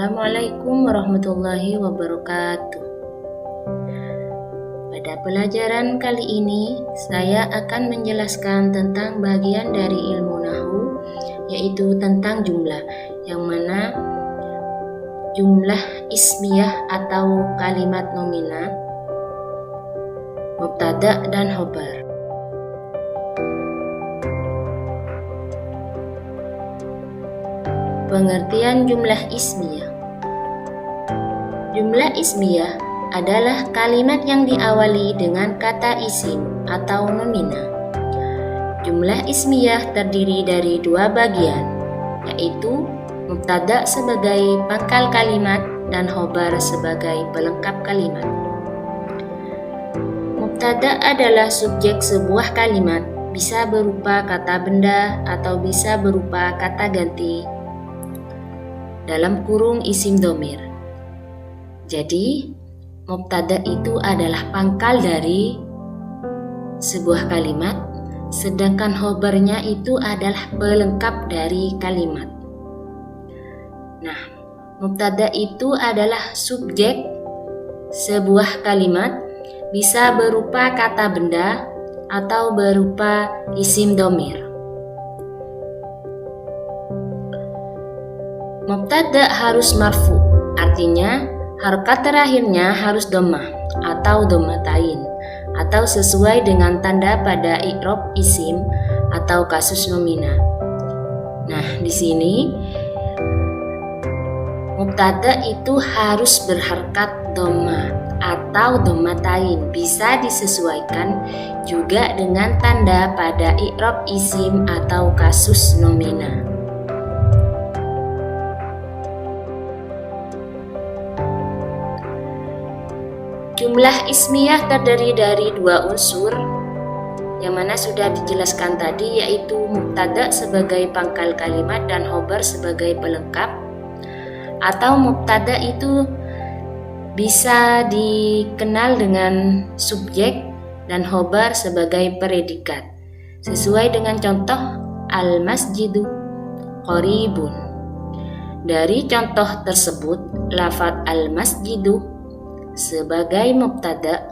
Assalamualaikum warahmatullahi wabarakatuh. Pada pelajaran kali ini, saya akan menjelaskan tentang bagian dari ilmu Nahwu, yaitu tentang jumlah, yang mana jumlah ismiyah atau kalimat nomina, mubtada dan khobar. Pengertian jumlah ismiyah. Jumlah ismiyah adalah kalimat yang diawali dengan kata isim atau nomina. Jumlah ismiyah terdiri dari dua bagian, yaitu mubtada sebagai pangkal kalimat dan khobar sebagai pelengkap kalimat. Mubtada adalah subjek sebuah kalimat, bisa berupa kata benda atau bisa berupa kata ganti dalam kurung isim domir. Jadi, mubtada itu adalah pangkal dari sebuah kalimat, sedangkan khobarnya itu adalah pelengkap dari kalimat. Nah, mubtada itu adalah subjek sebuah kalimat, bisa berupa kata benda atau berupa isim domir. Mubtada harus marfu, artinya harokat terakhirnya harus dhammah atau dhammatain, atau sesuai dengan tanda pada i'rab isim atau kasus nomina. Nah, di sini mubtada itu harus berharokat dhammah atau dhammatain, bisa disesuaikan juga dengan tanda pada i'rab isim atau kasus nomina. Jumlah ismiyah terdiri dari dua unsur, yang mana sudah dijelaskan tadi, yaitu mubtada sebagai pangkal kalimat dan khobar sebagai pelengkap, atau mubtada itu bisa dikenal dengan subjek dan khobar sebagai predikat, sesuai dengan contoh al-masjidu qaribun. Dari contoh tersebut, lafaz al-masjidu sebagai mubtada,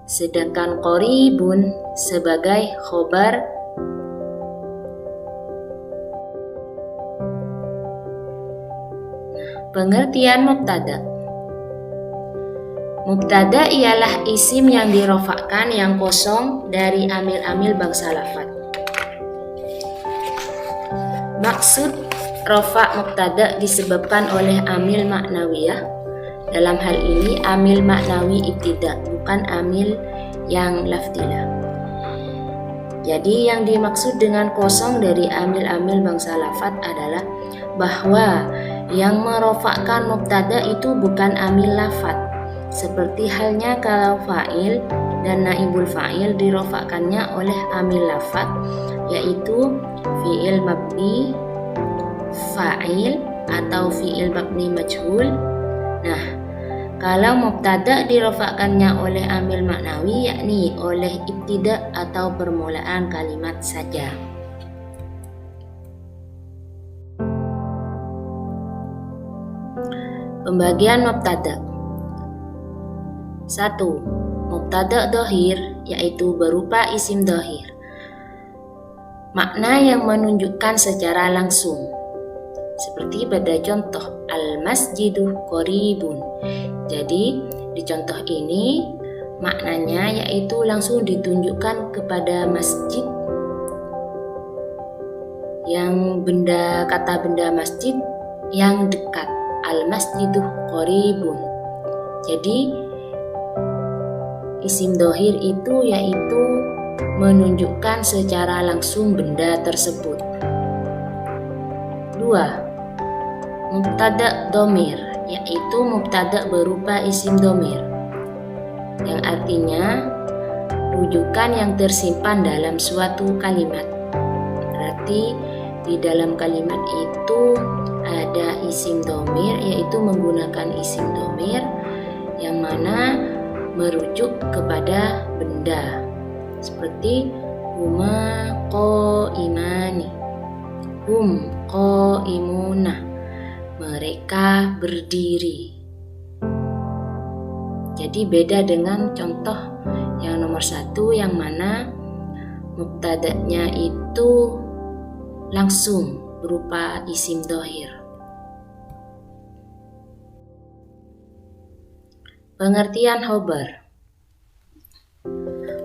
sedangkan qaribun sebagai khobar. Pengertian mubtada. Mubtada ialah isim yang dirofakkan yang kosong dari amil-amil bangsa lafaz. Maksud rofa mubtada disebabkan oleh amil maknawiyah. Dalam hal ini amil maknawi ibtida, bukan amil yang lafdilah. Jadi yang dimaksud dengan kosong dari amil-amil bangsa lafaz adalah bahwa yang merofakkan mubtada itu bukan amil lafaz, seperti halnya kalau fa'il dan naibul fa'il dirofakkannya oleh amil lafaz, yaitu fi'il mabni fa'il atau fi'il mabni majhul. Nah, kalau mubtada dirofakkannya oleh amil maknawi, yakni oleh ibtida atau permulaan kalimat saja. Pembagian mubtada. 1. Mubtada dhahir, yaitu berupa isim dhahir, makna yang menunjukkan secara langsung, seperti pada contoh al-masjidu qaribun. Jadi di contoh ini maknanya yaitu langsung ditunjukkan kepada masjid, yang kata benda masjid yang dekat, al-masjidu qaribun. Jadi isim dhahir itu yaitu menunjukkan secara langsung benda tersebut. 2. Mubtada dhamir, yaitu mubtada berupa isim dhamir, yang artinya rujukan yang tersimpan dalam suatu kalimat. Berarti di dalam kalimat itu ada isim dhamir, yaitu menggunakan isim dhamir yang mana merujuk kepada benda, seperti huma qaimani, hum qaimuna, mereka berdiri. Jadi beda dengan contoh yang nomor 1 yang mana mubtada'nya itu langsung berupa isim dhohir. Pengertian khobar.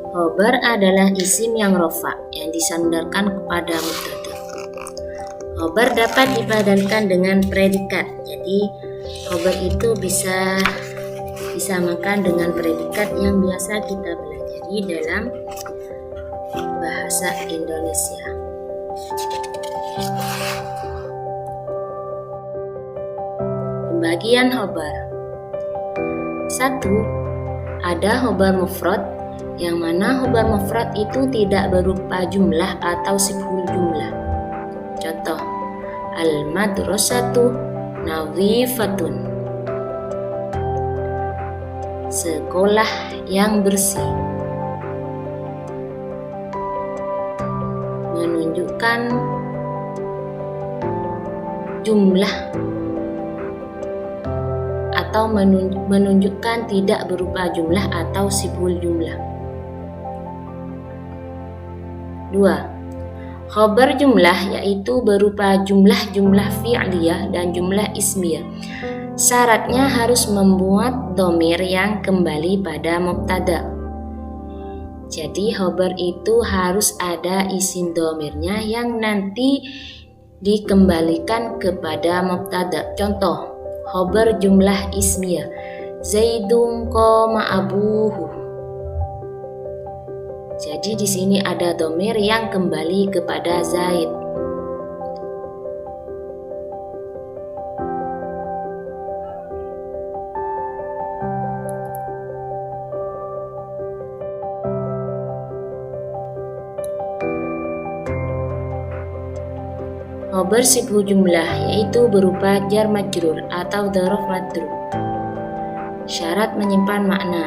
Khobar adalah isim yang rofa yang disandarkan kepada mubtada. Khobar dapat dipadankan dengan predikat. Jadi khobar itu bisa disamakan dengan predikat yang biasa kita pelajari dalam bahasa Indonesia. Pembagian khobar. 1. Ada khobar mufrad, yang mana khobar mufrad itu tidak berupa jumlah atau sifhul jumlah. Contoh, al-madrasatu nadhifatun, sekolah yang bersih. Menunjukkan jumlah atau menunjukkan tidak berupa jumlah atau sifhul jumlah. 2. Khobar jumlah yaitu berupa jumlah-jumlah fi'liyah dan jumlah ismiyah. Syaratnya harus membuat dhamir yang kembali pada mubtada. Jadi khobar itu harus ada isim dhamirnya yang nanti dikembalikan kepada mubtada. Contoh, khobar jumlah ismiyah, Zaidun qama abuhu. Jadi di sini ada dhamir yang kembali kepada Zaid. Khobar sibhu jumlah yaitu berupa jar majrur atau dzaraf madrur. Syarat menyimpan makna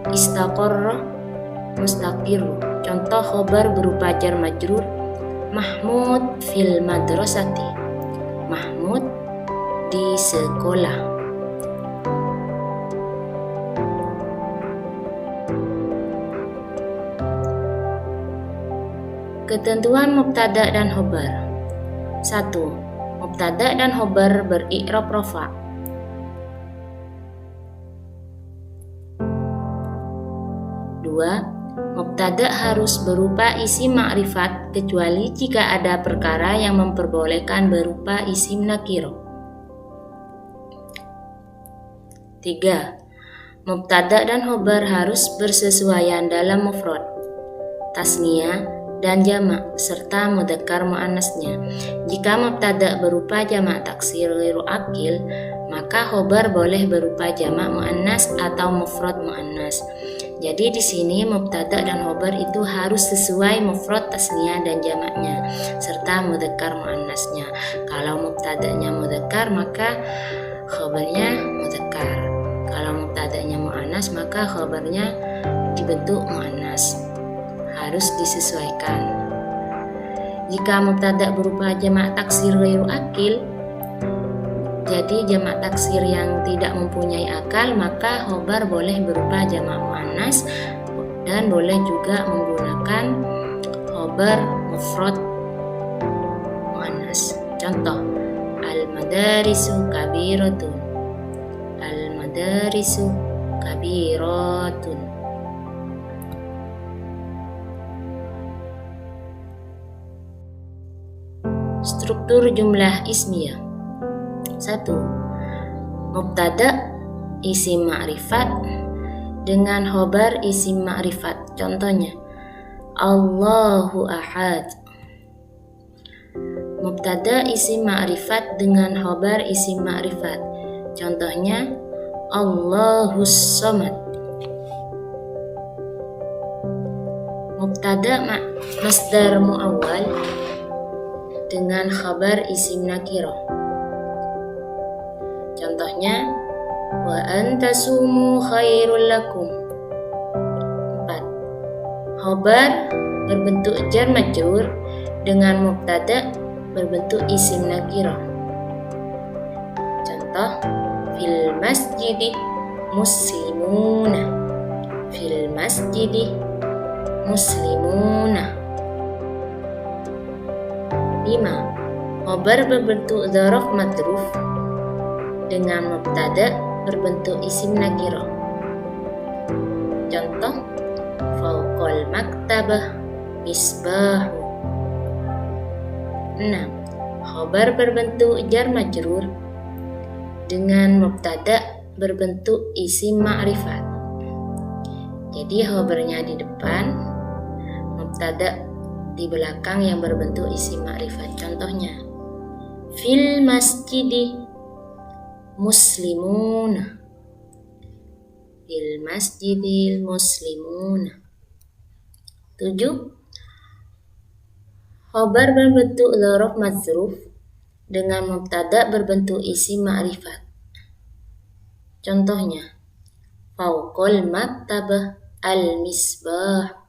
istaqarra mustaqir. Contoh khobar berupa jar majrur, Mahmud fil madrasati, Mahmud di sekolah. Ketentuan mubtada dan khobar. 1. Mubtada dan khobar beri'rab rafa. 2. Mubtada harus berupa isim ma'rifat kecuali jika ada perkara yang memperbolehkan berupa isim nakiro. 3. Mubtada dan khobar harus bersesuaian dalam mufrad, tasniyah, dan jamak serta mudzakkar muannasnya. Jika mubtada berupa jamak taksir ghairu aqil, maka khobar boleh berupa jamak muannas atau mufrad muannas. Jadi di sini mubtada dan khobar itu harus sesuai mufrad, tasniyah, dan jamaknya serta mudzakkar muannasnya. Kalau mubtadanya mudzakkar maka khobarnya mudzakkar. Kalau mubtadanya muannas maka khobarnya dibentuk muannas. Harus disesuaikan. Jika mubtada berupa jamak taksir ghairu aqil, jadi jamak taksir yang tidak mempunyai akal, maka khobar boleh berupa jamak muannas dan boleh juga menggunakan khobar mufrad muannas. Contoh, al-madarisu kabiratun, al-madarisu kabiratun. Struktur jumlah ismiyah. 1. Mubtada isim ma'rifat dengan khobar isim ma'rifat. Contohnya, Allahu ahad. Mubtada isim ma'rifat dengan khobar isim ma'rifat. Contohnya, Allahus samad. Mubtada masdar muawwal dengan khabar isim nakirah. Contohnya, wa antasumu khairul lakum. 4. Khabar berbentuk jar majrur dengan mubtada berbentuk isim nakirah. Contoh, fil masjidi muslimuna. Fil masjidi muslimuna. 5. Khobar berbentuk dzaraf madruf dengan mubtada berbentuk isim nakirah. Contoh, fauqal maktabah misbahu. 6. Khobar berbentuk jar majrur dengan mubtada berbentuk isim ma'rifat. Jadi khobarnya di depan, mubtada di belakang yang berbentuk isim ma'rifat. Contohnya, fil masjidi muslimuna. Fil masjidil muslimuna. 7. Khobar berbentuk dzaraf madzruf dengan mubtada berbentuk isim ma'rifat. Contohnya, fauqal maktabah al-misbah.